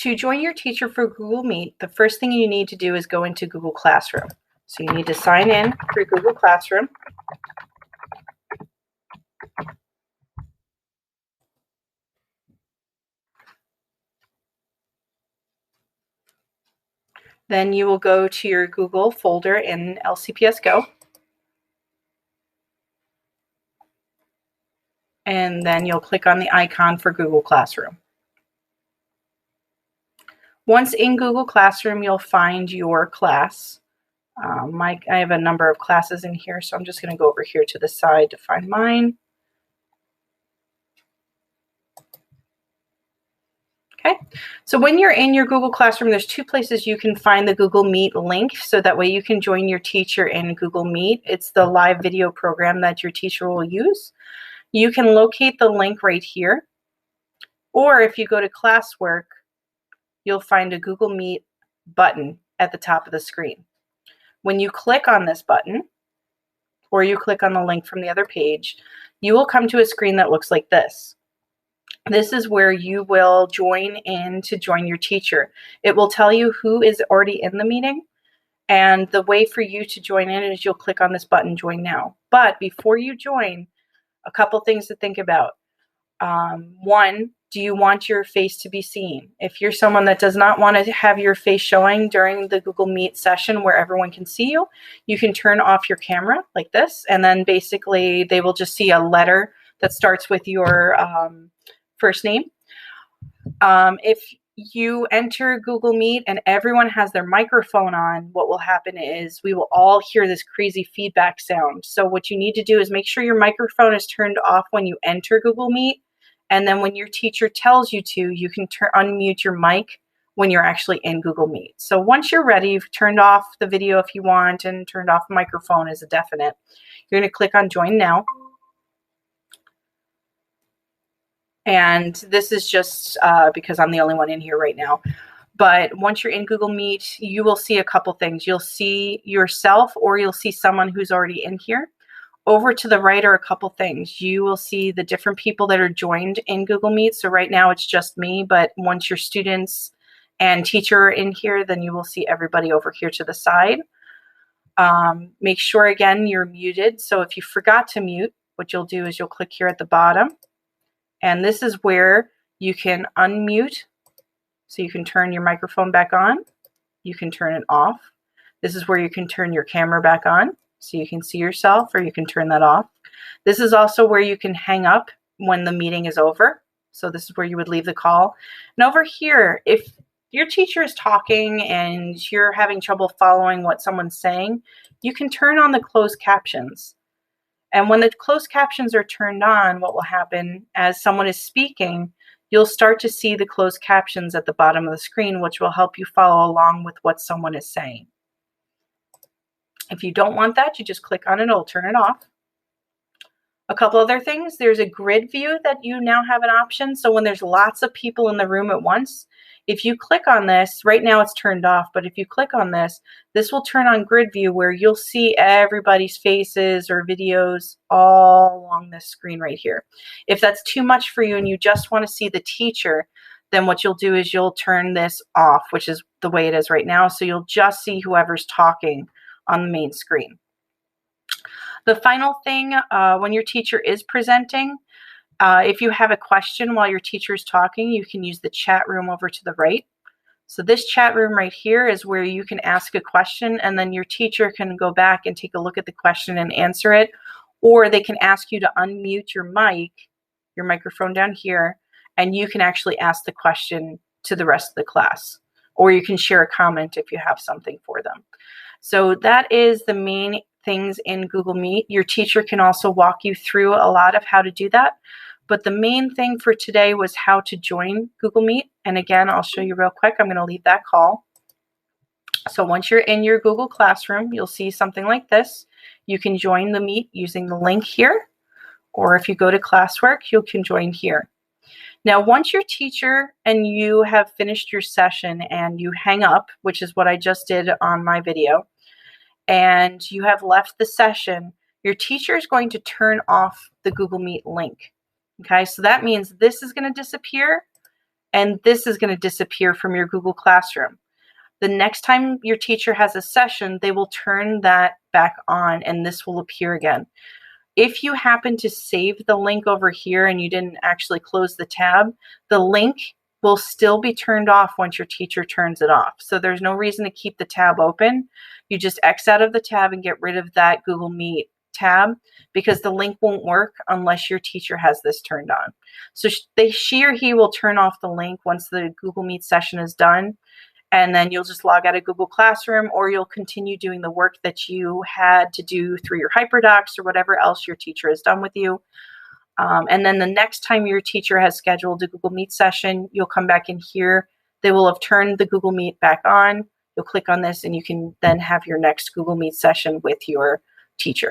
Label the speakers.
Speaker 1: To join your teacher for Google Meet, the first thing you need to do is go into Google Classroom. So you need to sign in through Google Classroom. Then you will go to your Google folder in LCPS Go. And then you'll click on the icon for Google Classroom. Once in Google Classroom, you'll find your class. I have a number of classes in here, so I'm just going to go over here to the side to find mine. Okay, so when you're in your Google Classroom, there's two places you can find the Google Meet link, so that way you can join your teacher in Google Meet. It's the live video program that your teacher will use. You can locate the link right here, or if you go to classwork, you'll find a Google Meet button at the top of the screen. When you click on this button, or you click on the link from the other page, you will come to a screen that looks like this. This is where you will join in to join your teacher. It will tell you who is already in the meeting, and the way for you to join in is you'll click on this button, Join Now. But before you join, a couple things to think about. One, do you want your face to be seen? If you're someone that does not want to have your face showing during the Google Meet session where everyone can see you, you can turn off your camera like this, and then basically they will just see a letter that starts with your first name. If you enter Google Meet and everyone has their microphone on, what will happen is we will all hear this crazy feedback sound. So what you need to do is make sure your microphone is turned off when you enter Google Meet. And then when your teacher tells you to, you can unmute your mic when you're actually in Google Meet. So once you're ready, you've turned off the video if you want and turned off the microphone as a definite. You're going to click on Join Now. And this is just because I'm the only one in here right now. But once you're in Google Meet, you will see a couple things. You'll see yourself, or you'll see someone who's already in here. Over to the right are a couple things. You will see the different people that are joined in Google Meet. So right now it's just me, but once your students and teacher are in here, then you will see everybody over here to the side. Make sure, again, you're muted. So if you forgot to mute, what you'll do is you'll click here at the bottom. And this is where you can unmute. So you can turn your microphone back on. You can turn it off. This is where you can turn your camera back on, so you can see yourself, or you can turn that off. This is also where you can hang up when the meeting is over. So this is where you would leave the call. And over here, if your teacher is talking and you're having trouble following what someone's saying, you can turn on the closed captions. And when the closed captions are turned on, what will happen as someone is speaking, you'll start to see the closed captions at the bottom of the screen, which will help you follow along with what someone is saying. If you don't want that, you just click on it, it'll turn it off. A couple other things, there's a grid view that you now have an option. So when there's lots of people in the room at once, if you click on this, right now it's turned off, but if you click on this, this will turn on grid view where you'll see everybody's faces or videos all along this screen right here. If that's too much for you and you just want to see the teacher, then what you'll do is you'll turn this off, which is the way it is right now. So you'll just see whoever's talking on the main screen. The final thing, when your teacher is presenting, if you have a question while your teacher is talking, you can use the chat room over to the right. So this chat room right here is where you can ask a question, and then your teacher can go back and take a look at the question and answer it, or they can ask you to unmute your mic, your microphone down here, and you can actually ask the question to the rest of the class, or you can share a comment if you have something for them. So that is the main things in Google Meet. Your teacher can also walk you through a lot of how to do that. But the main thing for today was how to join Google Meet. And again, I'll show you real quick. I'm going to leave that call. So once you're in your Google Classroom, you'll see something like this. You can join the Meet using the link here. Or if you go to Classwork, you can join here. Now, once your teacher and you have finished your session and you hang up, which is what I just did on my video, and you have left the session, your teacher is going to turn off the Google Meet link. Okay, so that means this is going to disappear and this is going to disappear from your Google Classroom. The next time your teacher has a session, they will turn that back on and this will appear again. If you happen to save the link over here and you didn't actually close the tab, the link will still be turned off once your teacher turns it off. So there's no reason to keep the tab open. You just X out of the tab and get rid of that Google Meet tab, because the link won't work unless your teacher has this turned on. So she or he will turn off the link once the Google Meet session is done, and then you'll just log out of Google Classroom, or you'll continue doing the work that you had to do through your HyperDocs or whatever else your teacher has done with you. And then the next time your teacher has scheduled a Google Meet session, you'll come back in here. They will have turned the Google Meet back on. You'll click on this and you can then have your next Google Meet session with your teacher.